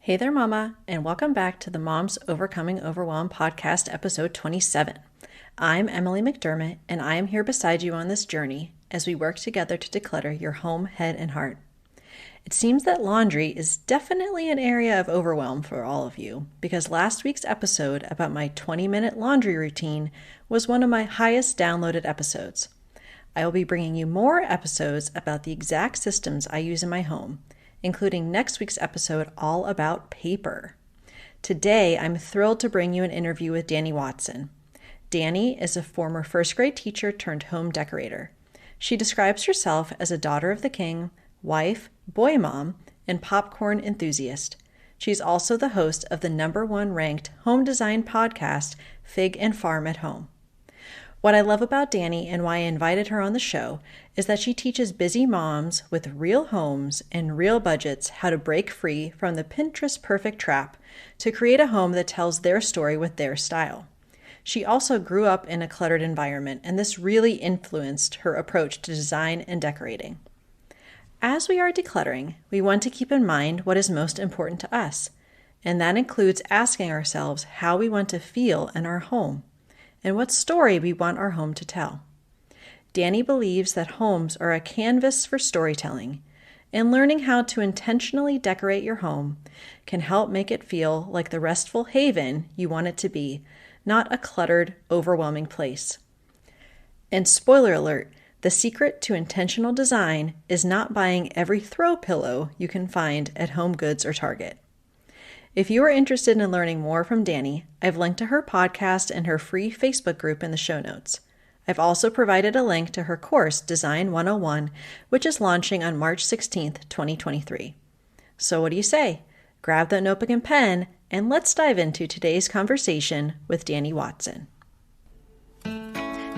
Hey there, Mama, and welcome back to the Moms Overcoming Overwhelm podcast, episode 27. I'm Emily McDermott, and I am here beside you on this journey as we work together to declutter your home, head, and heart. It seems that laundry is definitely an area of overwhelm for all of you because last week's episode about my 20-minute laundry routine was one of my highest downloaded episodes. I will be bringing you more episodes about the exact systems I use in my home, including next week's episode all about paper. Today, I'm thrilled to bring you an interview with Dani Watson. Dani is a former first grade teacher turned home decorator. She describes herself as a daughter of the king, wife, boy mom, and popcorn enthusiast. She's also the host of the #1 ranked home design podcast, Fig and Farm at Home. What I love about Dani and why I invited her on the show is that she teaches busy moms with real homes and real budgets how to break free from the Pinterest perfect trap to create a home that tells their story with their style. She also grew up in a cluttered environment, and this really influenced her approach to design and decorating. As we are decluttering, we want to keep in mind what is most important to us, and that includes asking ourselves how we want to feel in our home and what story we want our home to tell. Dani believes that homes are a canvas for storytelling, and learning how to intentionally decorate your home can help make it feel like the restful haven you want it to be, not a cluttered, overwhelming place. And spoiler alert, the secret to intentional design is not buying every throw pillow you can find at Home Goods or Target. If you are interested in learning more from Dani, I've linked to her podcast and her free Facebook group in the show notes. I've also provided a link to her course, Design 101, which is launching on March 16th, 2023. So what do you say? Grab that notebook and pen, and let's dive into today's conversation with Dani Watson.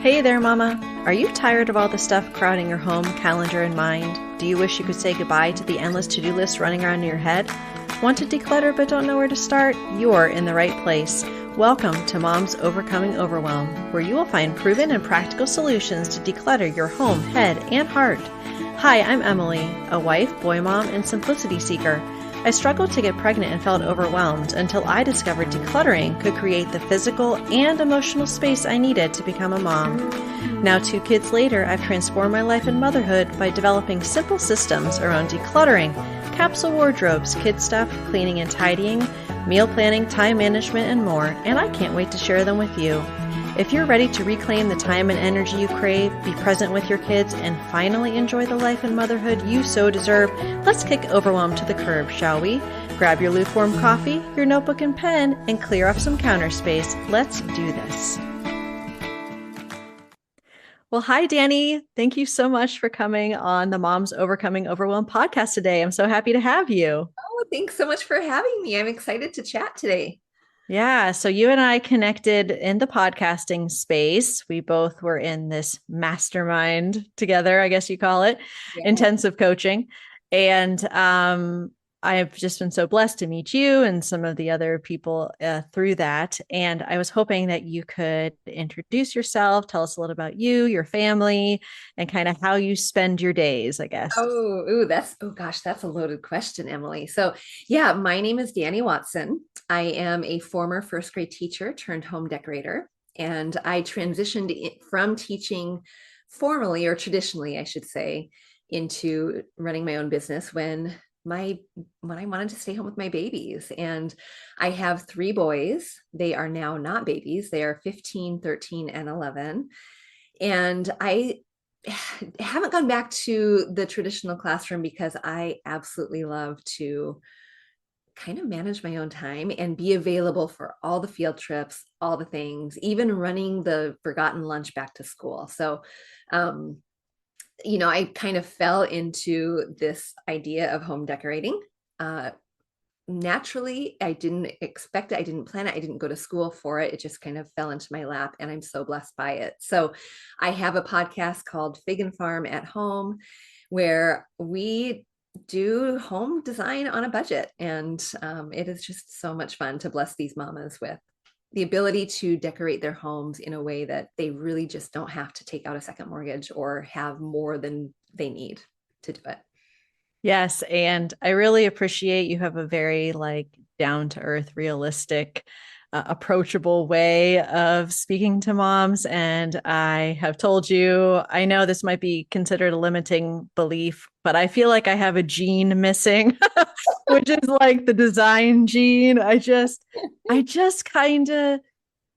Hey there, Mama. Are you tired of all the stuff crowding your home, calendar, and mind? Do you wish you could say goodbye to the endless to-do list running around in your head? Want to declutter but don't know where to start? You're in the right place. Welcome to Moms Overcoming Overwhelm, where you will find proven and practical solutions to declutter your home, head, and heart. Hi, I'm Emily, a wife, boy mom, and simplicity seeker. I struggled to get pregnant and felt overwhelmed until I discovered decluttering could create the physical and emotional space I needed to become a mom. Now, 2 kids later, I've transformed my life and motherhood by developing simple systems around decluttering, capsule wardrobes, kid stuff, cleaning and tidying, meal planning, time management, and more, and I can't wait to share them with you. If you're ready to reclaim the time and energy you crave, be present with your kids, and finally enjoy the life and motherhood you so deserve, let's kick overwhelm to the curb, shall we? Grab your lukewarm coffee, your notebook and pen, and clear off some counter space. Let's do this. Well, hi, Dani. Thank you so much for coming on the Moms Overcoming Overwhelm podcast today. I'm so happy to have you. Oh, thanks so much for having me. I'm excited to chat today. Yeah, so you and I connected in the podcasting space. We both were in this mastermind together, I guess you call it, Yeah. intensive coaching. And I have just been so blessed to meet you and some of the other people through that. And I was hoping that you could introduce yourself, tell us a little about you, your family, and kind of how you spend your days, I guess. Oh gosh, that's a loaded question, Emily. So, yeah, my name is Dani Watson. I am a former first grade teacher turned home decorator, and I transitioned from teaching formally or traditionally, I should say, into running my own business my when I wanted to stay home with my babies. And I have 3 boys. They are now not babies. They are 15, 13, and 11. And I haven't gone back to the traditional classroom because I absolutely love to kind of manage my own time and be available for all the field trips, all the things, even running the forgotten lunch back to school. So, um, I kind of fell into this idea of home decorating. Uh, Naturally, I didn't expect it. I didn't plan it. I didn't go to school for it. It just kind of fell into my lap, and I'm so blessed by it. So I have a podcast called Fig and Farm at Home where we do home design on a budget. And it is just so much fun to bless these mamas with the ability to decorate their homes in a way that they really just don't have to take out a second mortgage or have more than they need to do it. Yes, and I really appreciate you have a very like down to earth, realistic, approachable way of speaking to moms. And I have told you, I know this might be considered a limiting belief, but I feel like I have a gene missing, which is like the design gene. I just kind of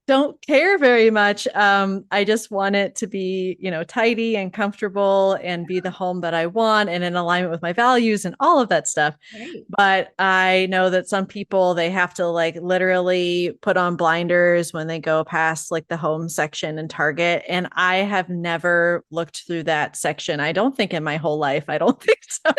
don't care very much. I just want it to be, tidy and comfortable and be the home that I want and in alignment with my values and all of that stuff. Right. But I know that some people they have to like literally put on blinders when they go past like the home section in Target. And I have never looked through that section. I don't think in my whole life. I don't think so.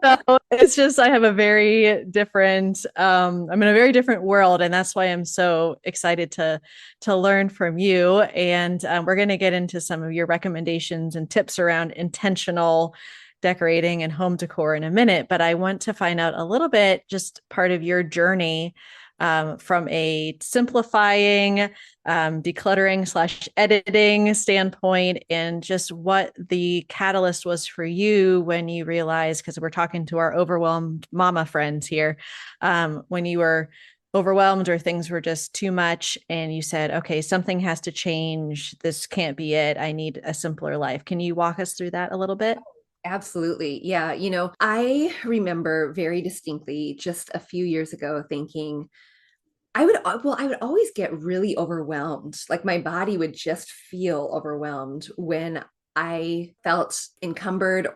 So it's just I have a very different I'm in a very different world, and that's why I'm so excited to learn from you. And we're going to get into some of your recommendations and tips around intentional decorating and home decor in a minute. But I want to find out a little bit, just part of your journey from a simplifying, decluttering slash editing standpoint, and just what the catalyst was for you when you realized, because we're talking to our overwhelmed mama friends here, when you were overwhelmed or things were just too much and you said, okay, something has to change. This can't be it. I need a simpler life. Can you walk us through that a little bit? Absolutely. Yeah. I remember very distinctly just a few years ago thinking, I would always get really overwhelmed. Like my body would just feel overwhelmed when I felt encumbered.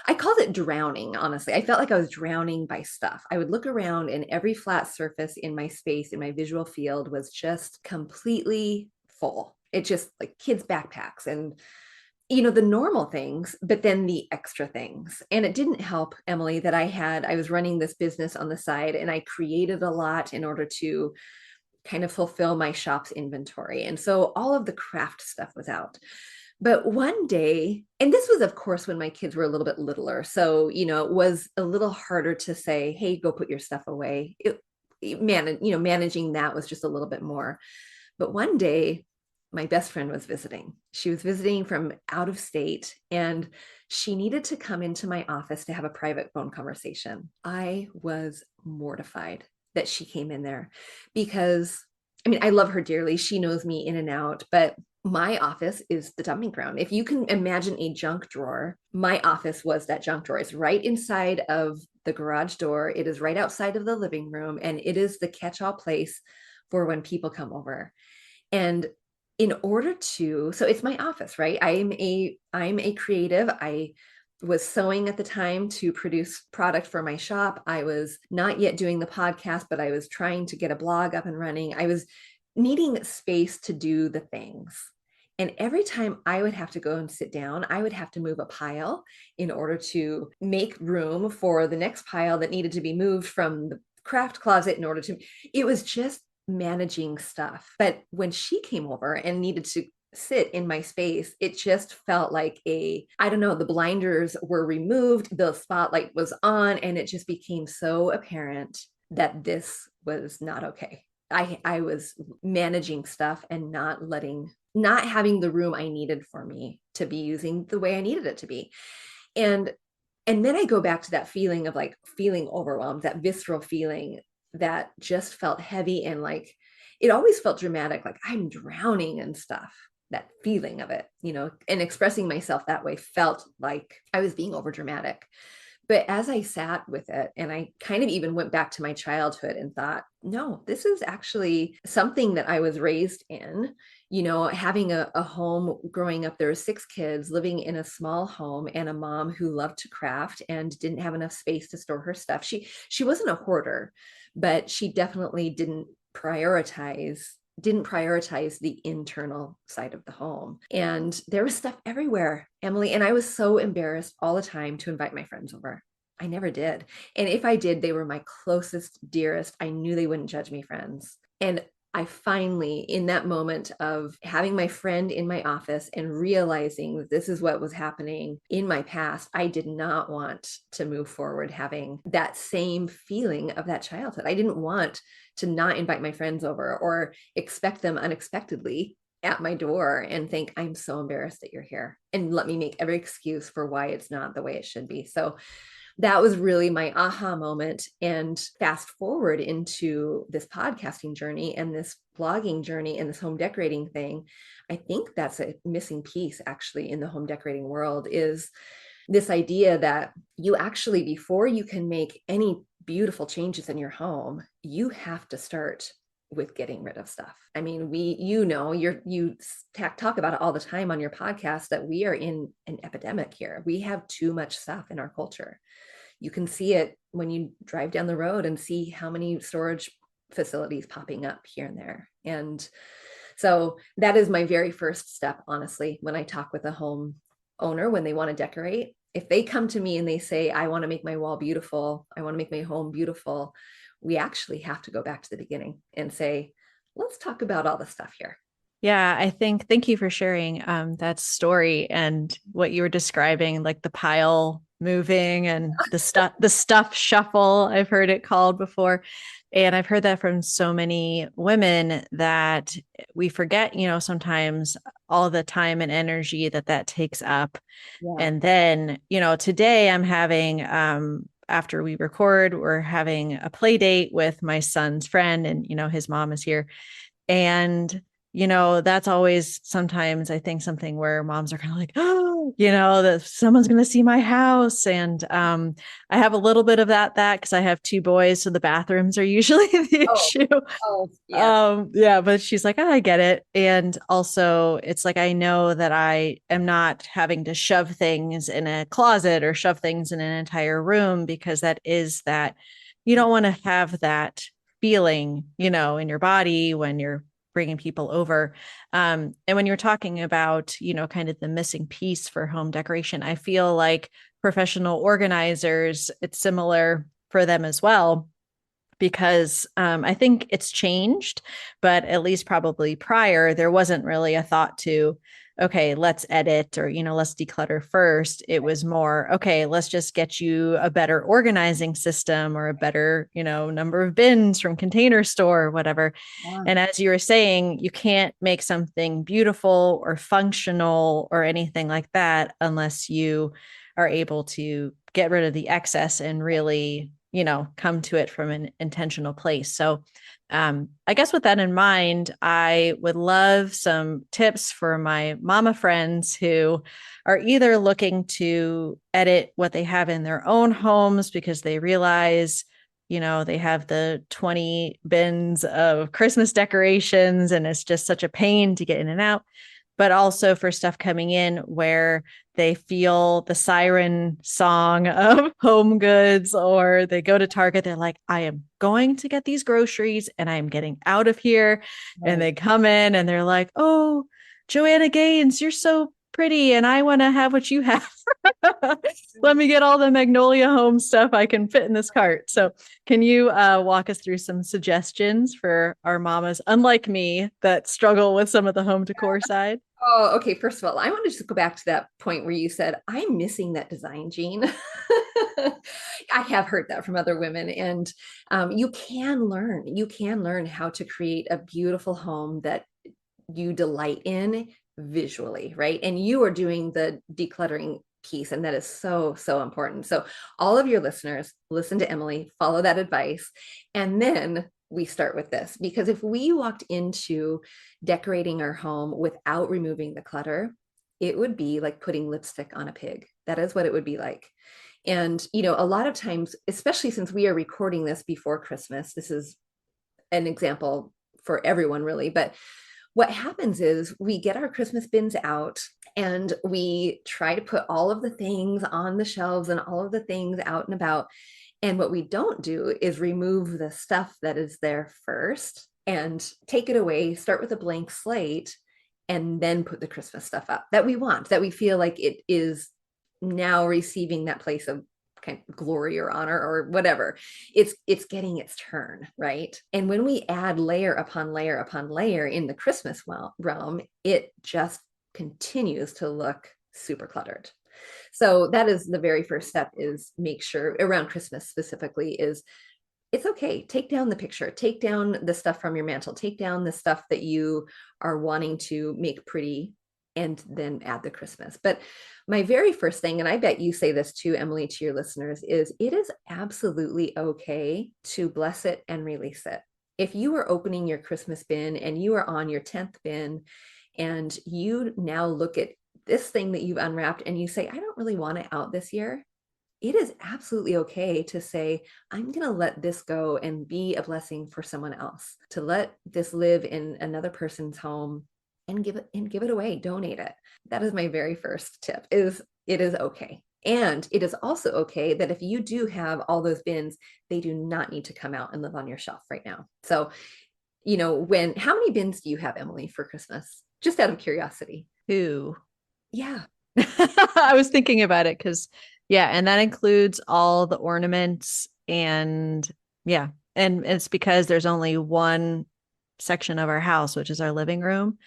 I called it drowning, honestly. I felt like I was drowning by stuff. I would look around and every flat surface in my space, in my visual field, was just completely full. It just like kids' backpacks and the normal things, but then the extra things. And it didn't help, Emily, that I was running this business on the side and I created a lot in order to kind of fulfill my shop's inventory. And so all of the craft stuff was out. But one day, and this was, of course, when my kids were a little bit littler. So, it was a little harder to say, hey, go put your stuff away. Managing that was just a little bit more. But one day, my best friend was visiting. She was visiting from out of state and she needed to come into my office to have a private phone conversation. I was mortified that she came in there because I love her dearly. She knows me in and out, but my office is the dumping ground. If you can imagine a junk drawer, my office was that junk drawer. It's right inside of the garage door. It is right outside of the living room, and it is the catch-all place for when people come over. And in order to, so it's my office, right? I'm a creative. I was sewing at the time to produce product for my shop. I was not yet doing the podcast, but I was trying to get a blog up and running. I was needing space to do the things. And every time I would have to go and sit down, I would have to move a pile in order to make room for the next pile that needed to be moved from the craft closet in order to, it was just managing stuff. But when she came over and needed to sit in my space, it just felt like I don't know, the blinders were removed, the spotlight was on, and it just became so apparent that this was not okay. I was managing stuff and not having the room I needed for me to be using the way I needed it to be. And then I go back to that feeling of like feeling overwhelmed, that visceral feeling that just felt heavy and like it always felt dramatic, like I'm drowning in stuff. That feeling of it, and expressing myself that way felt like I was being over dramatic. But as I sat with it, and I kind of even went back to my childhood and thought, no, this is actually something that I was raised in. Having a home growing up, there were 6 kids living in a small home and a mom who loved to craft and didn't have enough space to store her stuff. She wasn't a hoarder, but she definitely didn't prioritize the internal side of the home. And there was stuff everywhere, Emily. And I was so embarrassed all the time to invite my friends over. I never did. And if I did, they were my closest, dearest. I knew they wouldn't judge me friends. And I finally, in that moment of having my friend in my office and realizing that this is what was happening in my past, I did not want to move forward having that same feeling of that childhood. I didn't want to not invite my friends over or expect them unexpectedly at my door and think, I'm so embarrassed that you're here, and let me make every excuse for why it's not the way it should be. So that was really my aha moment. And fast forward into this podcasting journey and this blogging journey and this home decorating thing, I think that's a missing piece actually in the home decorating world, is this idea that you actually, before you can make any beautiful changes in your home, you have to start with getting rid of stuff. I mean, you talk about it all the time on your podcast, that we are in an epidemic here. We have too much stuff in our culture. You can see it when you drive down the road and see how many storage facilities popping up here and there. And so that is my very first step, honestly, when I talk with a home owner, when they want to decorate. If they come to me and they say, I want to make my wall beautiful, I want to make my home beautiful, we actually have to go back to the beginning and say, let's talk about all the stuff here. Yeah, thank you for sharing that story and what you were describing, like the pile moving and the stuff shuffle, I've heard it called before. And I've heard that from so many women that we forget, sometimes all the time and energy that takes up. Yeah. And then, today I'm having after we record, we're having a play date with my son's friend, and his mom is here. And, that's always sometimes I think something where moms are kind of like, oh, that someone's going to see my house. And I have a little bit of that because I have two boys. So the bathrooms are usually the Oh, issue. oh, yeah. Yeah, but she's like, oh, I get it. And also it's like, I know that I am not having to shove things in a closet or shove things in an entire room, because that you don't want to have that feeling, in your body when you're bringing people over. And when you're talking about, kind of the missing piece for home decoration, I feel like professional organizers, it's similar for them as well, because I think it's changed, but at least probably prior, there wasn't really a thought to, okay, let's edit or, let's declutter first. It was more, okay, let's just get you a better organizing system or a better, number of bins from Container Store or whatever. Yeah. And as you were saying, you can't make something beautiful or functional or anything like that unless you are able to get rid of the excess and really, come to it from an intentional place. So, I guess with that in mind, I would love some tips for my mama friends who are either looking to edit what they have in their own homes because they realize, they have the 20 bins of Christmas decorations and it's just such a pain to get in and out, but also for stuff coming in where they feel the siren song of home goods, or they go to Target, they're like, I am going to get these groceries and I am getting out of here. And Right. they come in and they're like, oh, Joanna Gaines, you're so pretty and I want to have what you have. Let me get all the Magnolia Home stuff I can fit in this cart. So can you walk us through some suggestions for our mamas, unlike me, that struggle with some of the home decor side? Oh, okay. First of all, I want to just go back to that point where you said, I'm missing that design gene. I have heard that from other women, and you can learn how to create a beautiful home that you delight in visually, right? And you are doing the decluttering piece, and that is so, so important. So all of your listeners, listen to Emily, follow that advice, and then we start with this, because if we walked into decorating our home without removing the clutter, it would be like putting lipstick on a pig. That is what it would be like. And, a lot of times, especially since we are recording this before Christmas, this is an example for everyone really, but what happens is we get our Christmas bins out and we try to put all of the things on the shelves and all of the things out and about. And what we don't do is remove the stuff that is there first and take it away, start with a blank slate, and then put the Christmas stuff up that we want, that we feel like it is now receiving that place of kind of glory or honor or whatever. It's getting its turn, right? And when we add layer upon layer upon layer in the Christmas realm, it just continues to look super cluttered. So that is the very first step, is make sure around Christmas specifically is it's okay. Take down the picture, take down the stuff from your mantle, take down the stuff that you are wanting to make pretty and then add the Christmas. But my very first thing, and I bet you say this too, Emily, to your listeners, is it is absolutely okay to bless it and release it. If you are opening your Christmas bin and you are on your 10th bin and you now look at this thing that you've unwrapped and you say, I don't really want it out this year, it is absolutely okay to say, I'm going to let this go and be a blessing for someone else, to let this live in another person's home and give it away, donate it. That is my very first tip, is it is okay. And it is also okay that if you do have all those bins, they do not need to come out and live on your shelf right now. So, how many bins do you have, Emily, for Christmas? Just out of curiosity. 2. Yeah. I was thinking about it because, yeah, and that includes all the ornaments and yeah, and it's because there's only one section of our house, which is our living room.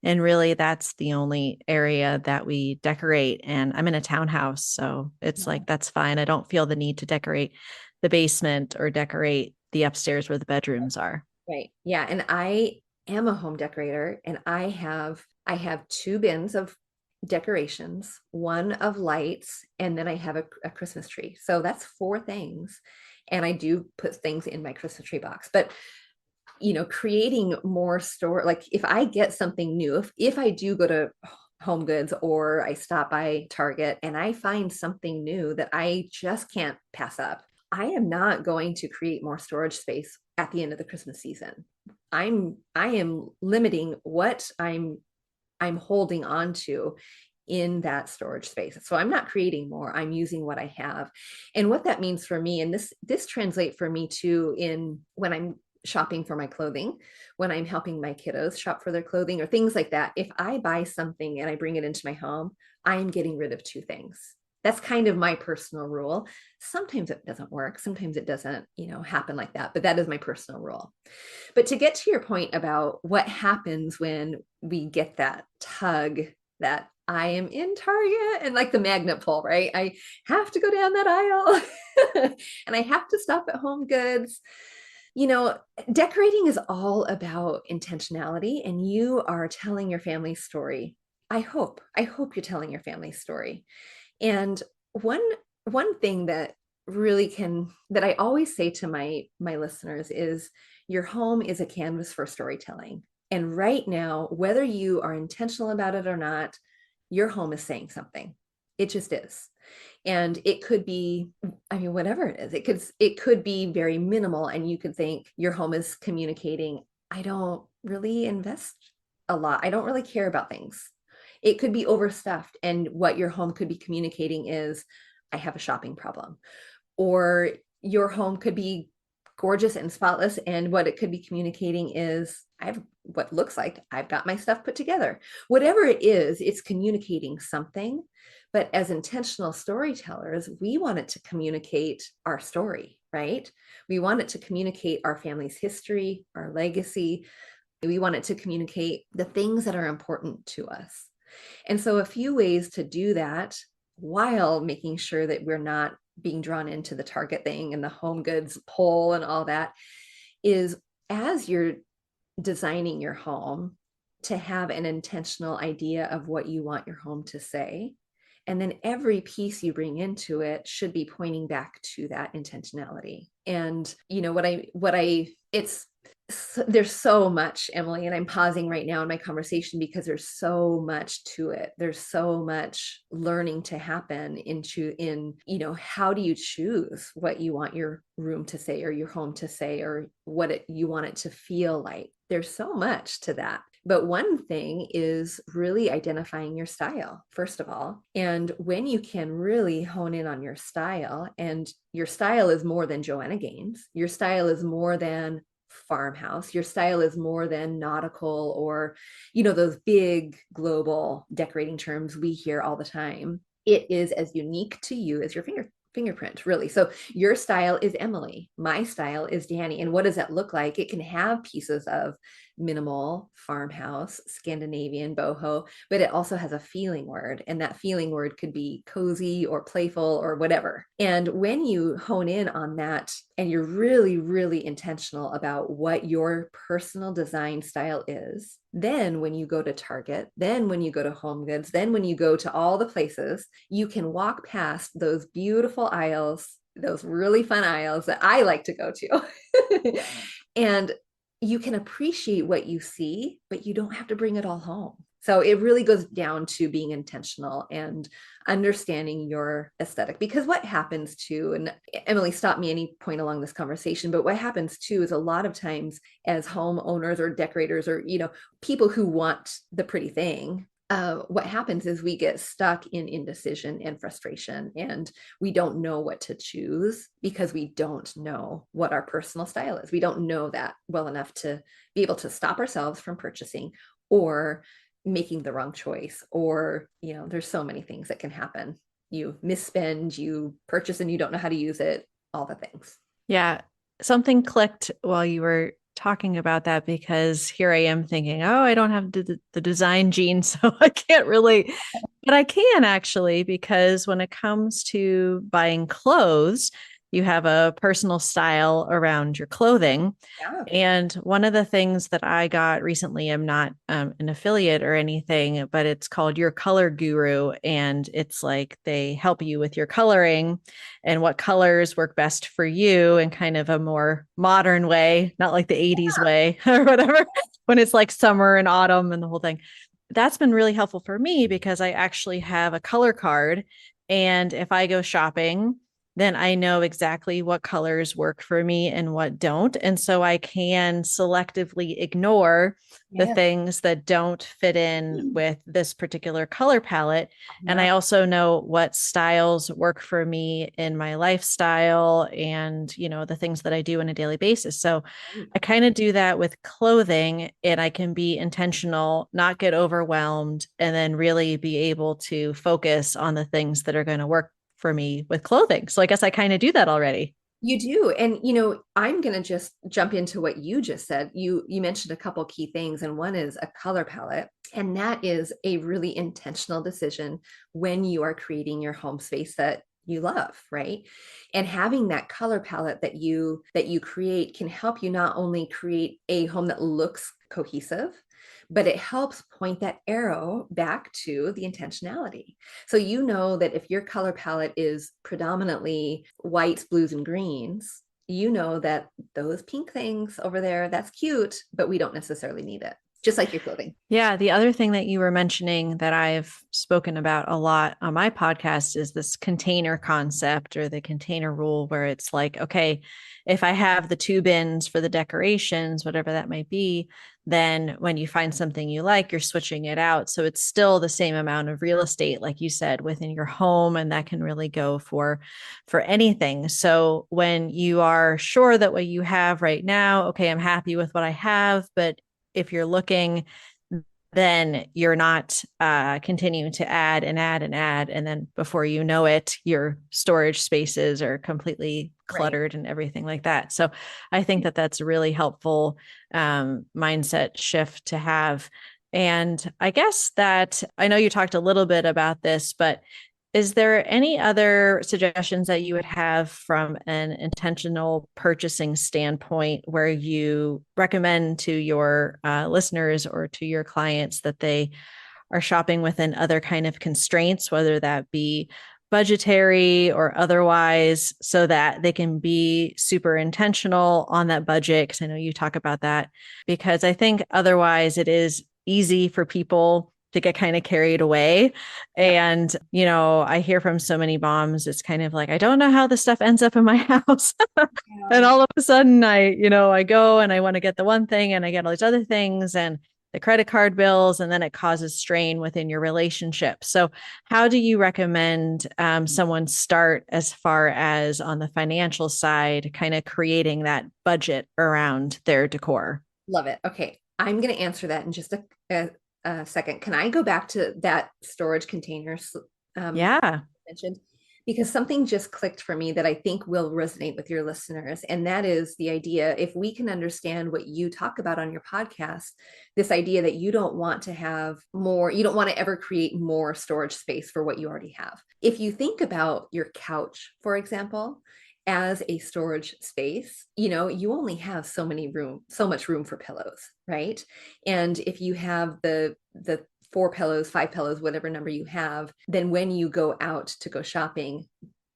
And really, that's the only area that we decorate. And I'm in a townhouse, so it's like that's fine. I don't feel the need to decorate the basement or decorate the upstairs where the bedrooms are. Right. Yeah. And I am a home decorator, and I have 2 bins of decorations, one of lights, and then I have a Christmas tree. So that's 4 things. And I do put things in my Christmas tree box. But creating more store, like if I get something new, if I do go to Home Goods or I stop by Target and I find something new that I just can't pass up, I am not going to create more storage space at the end of the Christmas season. I am limiting what I'm holding on to in that storage space. So I'm not creating more. I'm using what I have. And what that means for me, and this translates for me too, in when I'm shopping for my clothing, when I'm helping my kiddos shop for their clothing or things like that. If I buy something and I bring it into my home, I am getting rid of 2 things. That's kind of my personal rule. Sometimes it doesn't work. Sometimes it doesn't, happen like that, but that is my personal rule. But to get to your point about what happens when we get that tug that I am in Target and like the magnet pull, right? I have to go down that aisle and I have to stop at Home Goods. Decorating is all about intentionality, and you are telling your family's story. I hope you're telling your family's story. And one thing that that I always say to my listeners is your home is a canvas for storytelling. And right now, whether you are intentional about it or not, your home is saying something. It just is. And it could be, whatever it is, it could be very minimal. And you could think your home is communicating, I don't really invest a lot. I don't really care about things. It could be overstuffed. And what your home could be communicating is, I have a shopping problem. Or your home could be gorgeous and spotless. And what it could be communicating is, I have what looks like I've got my stuff put together. Whatever it is, it's communicating something. But as intentional storytellers, we want it to communicate our story, right? We want it to communicate our family's history, our legacy. We want it to communicate the things that are important to us. And so a few ways to do that while making sure that we're not being drawn into the Target thing and the Home Goods pull and all that is, as you're designing your home, to have an intentional idea of what you want your home to say. And then every piece you bring into it should be pointing back to that intentionality. And there's so much, Emily, and I'm pausing right now in my conversation because there's so much to it. There's so much learning to happen how do you choose what you want your room to say or your home to say or you want it to feel like. There's so much to that. But one thing is really identifying your style, first of all. And when you can really hone in on your style, and your style is more than Joanna Gaines, your style is more than farmhouse, your style is more than nautical or, those big global decorating terms we hear all the time. It is as unique to you as your fingerprint, really. So your style is Emily, my style is Dani. And what does that look like? It can have pieces of minimal, farmhouse, Scandinavian, boho, but it also has a feeling word. And that feeling word could be cozy or playful or whatever. And when you hone in on that and you're really, really intentional about what your personal design style is, then when you go to Target, then when you go to Home Goods, then when you go to all the places, you can walk past those beautiful aisles, those really fun aisles that I like to go to. And you can appreciate what you see, but you don't have to bring it all home. So it really goes down to being intentional and understanding your aesthetic. Because what happens too, and Emily, stop me any point along this conversation, but what happens too is a lot of times as homeowners or decorators or, people who want the pretty thing, what happens is we get stuck in indecision and frustration, and we don't know what to choose because we don't know what our personal style is. We don't know that well enough to be able to stop ourselves from purchasing or making the wrong choice, or there's so many things that can happen. You misspend, you purchase and you don't know how to use it, all the things. Yeah, something clicked while you were talking about that, because here I am thinking, oh, I don't have the design gene, so I can't really, but I can actually, because when it comes to buying clothes, you have a personal style around your clothing. Yeah. And one of the things that I got recently, I'm not an affiliate or anything, but it's called Your Color Guru. And it's like they help you with your coloring and what colors work best for you in kind of a more modern way, not like the 80s way or whatever, when it's like summer and autumn and the whole thing. That's been really helpful for me because I actually have a color card. And if I go shopping, then I know exactly what colors work for me and what don't. And so I can selectively ignore the Yeah. things that don't fit in with this particular color palette. And Yeah. I also know what styles work for me in my lifestyle and, the things that I do on a daily basis. So I kind of do that with clothing, and I can be intentional, not get overwhelmed, and then really be able to focus on the things that are going to work for me with clothing. So I guess I kind of do that already. You do. And I'm going to just jump into what you just said. You mentioned a couple key things, and one is a color palette, and that is a really intentional decision when you are creating your home space that you love, right? And having that color palette that you create can help you not only create a home that looks cohesive, but it helps point that arrow back to the intentionality. So you know that if your color palette is predominantly whites, blues, and greens, you know that those pink things over there, that's cute, but we don't necessarily need it. Just like your clothing. Yeah. The other thing that you were mentioning that I've spoken about a lot on my podcast is this container concept or the container rule, where it's like, okay, if I have the 2 bins for the decorations, whatever that might be, then when you find something you like, you're switching it out. So it's still the same amount of real estate, like you said, within your home. And that can really go for anything. So when you are sure that what you have right now, okay, I'm happy with what I have, but if you're looking, then you're not continuing to add and add and add. And then before you know it, your storage spaces are completely Right. cluttered and everything like that. So I think that that's a really helpful mindset shift to have. And I guess that I know you talked a little bit about this, but is there any other suggestions that you would have from an intentional purchasing standpoint where you recommend to your listeners or to your clients that they are shopping within other kind of constraints, whether that be budgetary or otherwise, so that they can be super intentional on that budget? Because I know you talk about that, because I think otherwise it is easy for people to get kind of carried away. Yep. And, I hear from so many moms, it's kind of like, I don't know how this stuff ends up in my house. And Yeah. all of a sudden I go and I want to get the one thing and I get all these other things and the credit card bills, and then it causes strain within your relationship. So how do you recommend someone start as far as on the financial side, kind of creating that budget around their decor? Love it. Okay. I'm going to answer that in just a second. Can I go back to that storage containers Yeah. mentioned? because something just clicked for me that I think will resonate with your listeners. And that is the idea, if we can understand what you talk about on your podcast, this idea that you don't want to have more, you don't want to ever create more storage space for what you already have. If you think about your couch, for example, as a storage space, you only have so much room for pillows, right? And if you have the 4 pillows, 5 pillows, whatever number you have, then when you go out to go shopping,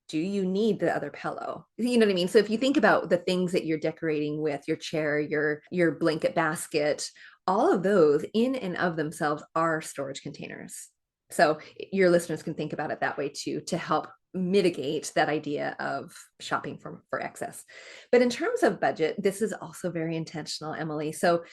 do you need the other pillow? You know what I mean? So if you think about the things that you're decorating with, your chair, your blanket basket, all of those in and of themselves are storage containers. So your listeners can think about it that way too, to help mitigate that idea of shopping for excess. But in terms of budget, this is also very intentional, Emily. So,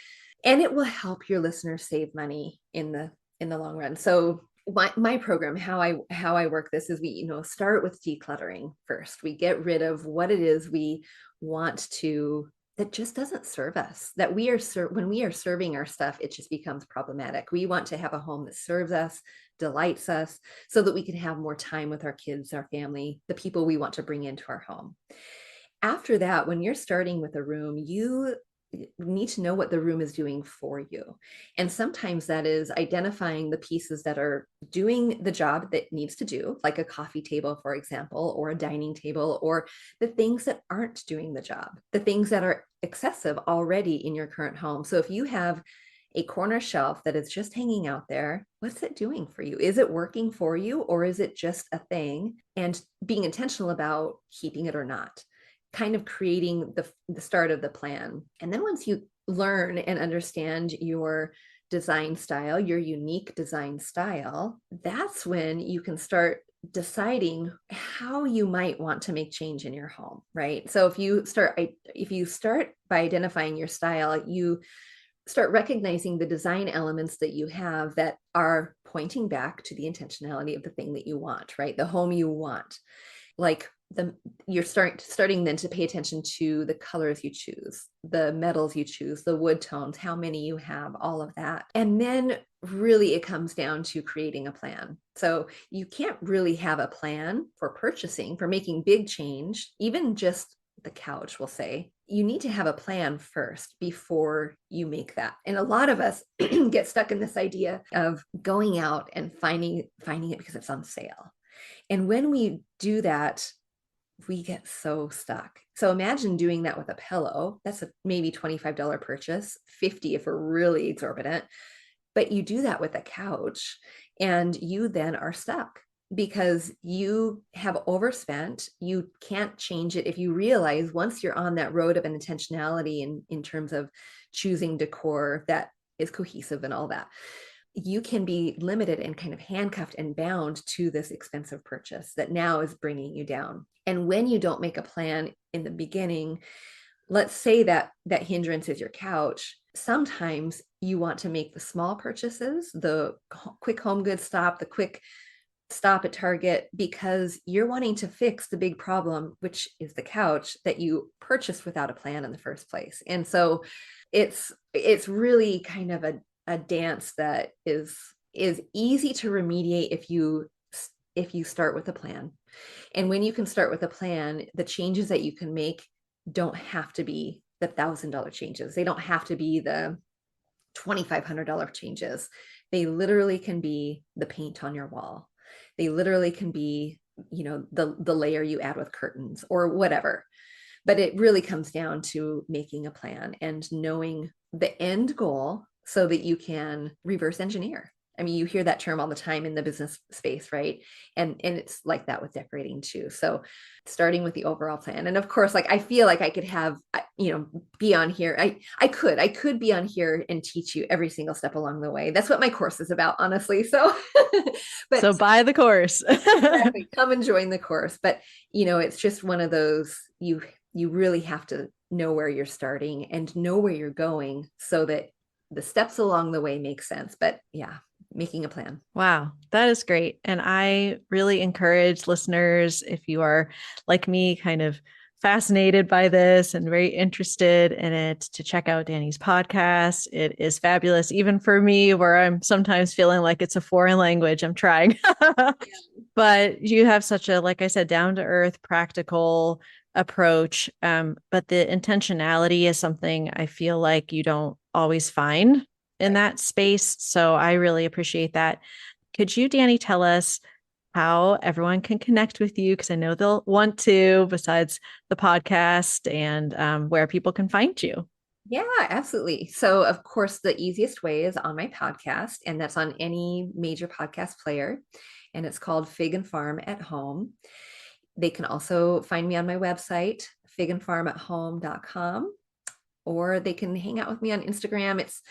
and it will help your listeners save money in the long run. So my program, how I work this is we start with decluttering first. We get rid of what it is we want to, that just doesn't serve us, that we are when we are serving our stuff, it just becomes problematic. We want to have a home that serves us, delights us, so that we can have more time with our kids, our family, the people we want to bring into our home. After that, when you're starting with a room, you need to know what the room is doing for you. And sometimes that is identifying the pieces that are doing the job that needs to do, like a coffee table, for example, or a dining table, or the things that aren't doing the job, the things that are excessive already in your current home. So if you have a corner shelf that is just hanging out there, what's it doing for you? Is it working for you, or is it just a thing? And being intentional about keeping it or not, kind of creating the start of the plan. And then once you learn and understand your design style, your unique design style, that's when you can start deciding how you might want to make change in your home, right? So if you start by identifying your style, you start recognizing the design elements that you have that are pointing back to the intentionality of the thing that you want, right? The home you want. Like you're starting then to pay attention to the colors you choose, the metals you choose, the wood tones, how many you have, all of that. And then really it comes down to creating a plan. So you can't really have a plan for purchasing, for making big change, even just the couch, we'll say. You need to have a plan first before you make that. And a lot of us get stuck in this idea of going out and finding it because it's on sale. And when we do that, we get so stuck. So imagine doing that with a pillow. That's a maybe $25 purchase, 50 if we're really exorbitant. But you do that with a couch and you then are stuck because you have overspent. You can't change it. If you realize once you're on that road of an intentionality in terms of choosing decor that is cohesive and all that, you can be limited and kind of handcuffed and bound to this expensive purchase that now is bringing you down. And when you don't make a plan in the beginning, let's say that hindrance is your couch. Sometimes you want to make the small purchases, the quick home goods stop, the quick stop at Target, because you're wanting to fix the big problem, which is the couch that you purchased without a plan in the first place. And so it's really kind of a dance that is easy to remediate if you start with a plan. And when you can start with a plan, the changes that you can make don't have to be the $1,000 changes. They don't have to be the $2,500 changes. They literally can be the paint on your wall. They literally can be, the layer you add with curtains or whatever. But it really comes down to making a plan and knowing the end goal so that you can reverse engineer. I mean, you hear that term all the time in the business space, right? And it's like that with decorating too. So starting with the overall plan. And of course, like I feel like I could have, be on here. I could be on here and teach you every single step along the way. That's what my course is about, honestly. So, but so buy the course. Exactly, come and join the course. But, it's just one of those, you really have to know where you're starting and know where you're going so that the steps along the way make sense. But yeah, making a plan. Wow, that is great. And I really encourage listeners, if you are like me, kind of fascinated by this and very interested in it, to check out Dani's podcast. It is fabulous, even for me, where I'm sometimes feeling like it's a foreign language. I'm trying. but you have such a, like I said, down to earth, practical approach. But the intentionality is something I feel like you don't always find in Right. that space. So I really appreciate that. Could you, Dani, tell us how everyone can connect with you? Because I know they'll want to, besides the podcast, and where people can find you. Yeah, absolutely. So, of course, the easiest way is on my podcast, and that's on any major podcast player. And it's called Fig and Farm at Home. They can also find me on my website, figandfarmathome.com, or they can hang out with me on Instagram. It's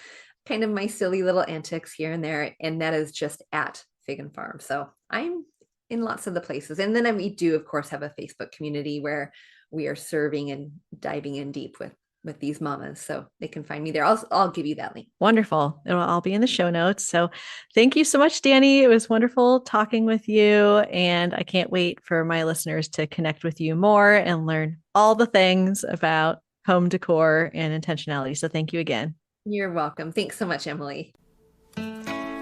kind of my silly little antics here and there, and that is just at Fig and Farm. So I'm in lots of the places. And then we do, of course, have a Facebook community where we are serving and diving in deep with these mamas. So they can find me there. I'll give you that link. Wonderful. It'll all be in the show notes. So thank you so much, Dani. It was wonderful talking with you. And I can't wait for my listeners to connect with you more and learn all the things about home decor and intentionality. So thank you again. You're welcome. Thanks so much, Emily.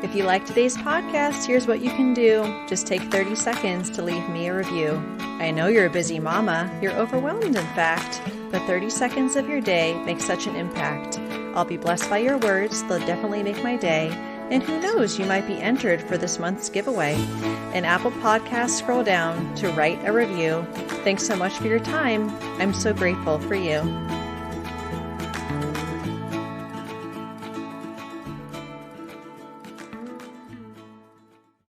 If you like today's podcast, here's what you can do. Just take 30 seconds to leave me a review. I know you're a busy mama. You're overwhelmed, in fact, but 30 seconds of your day makes such an impact. I'll be blessed by your words. They'll definitely make my day. And who knows, you might be entered for this month's giveaway. In Apple Podcasts, scroll down to write a review. Thanks so much for your time. I'm so grateful for you.